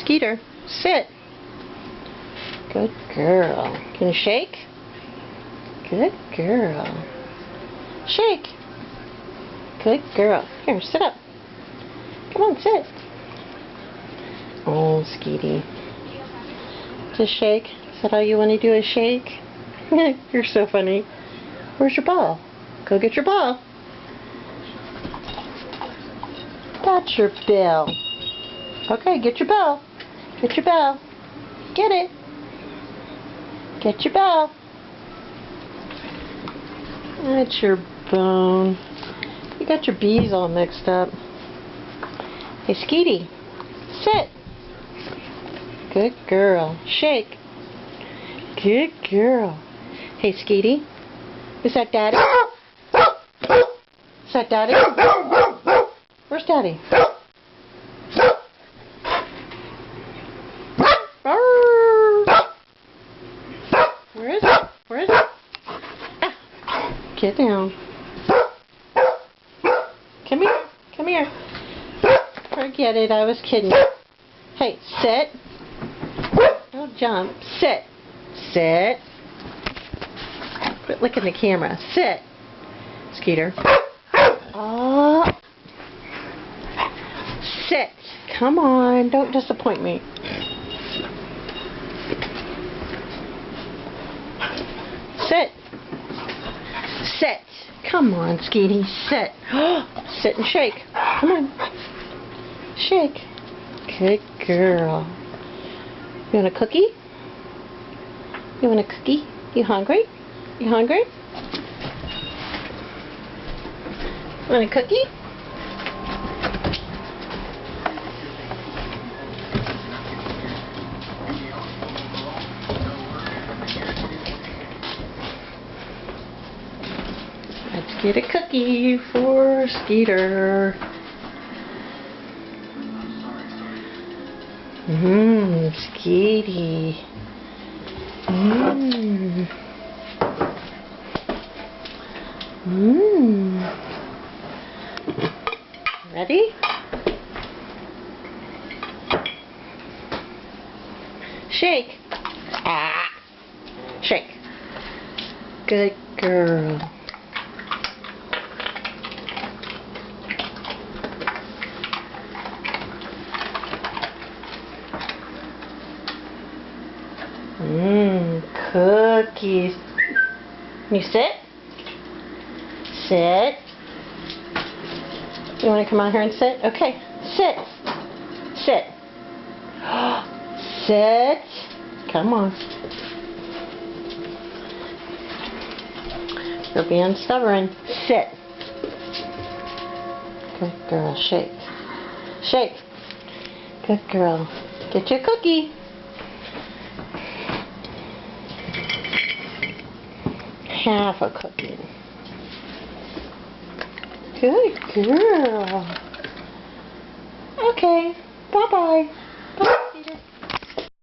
Skeeter, sit. Good girl. Can you shake? Good girl. Shake. Good girl. Here, sit up. Come on, sit. Oh, Skeety. Just shake. Is that all you want to do is shake? You're so funny. Where's your ball? Go get your ball. That's your bell. Okay, get your bell. Get your bell. Get it. Get your bell. That's your bone. You got your bees all mixed up. Hey, Skeety, sit. Good girl. Shake. Good girl. Hey, Skeety, is that Daddy? Is that Daddy? Where's Daddy? Where is it? Where is it? Ah. Get down. Come here. Come here. Forget it. I was kidding. Hey, sit. Don't jump. Sit. Sit. Quit licking the camera. Sit. Skeeter. Oh. Sit. Come on. Don't disappoint me. Sit. Sit. Come on, Skeety. Sit. Sit and shake. Come on. Shake. Good girl. You want a cookie? You want a cookie? You hungry? You hungry? Want a cookie? Let's get a cookie for Skeeter. Skeety. Ready? Shake. Ah. Shake. Good girl. Cookies. Can you sit? Sit. You want to come out here and sit? Okay. Sit. Sit. Sit. Come on. You're being stubborn. Sit. Good girl. Shake. Shake. Good girl. Get your cookie. Half a cookie. Good girl. Okay. Bye-bye.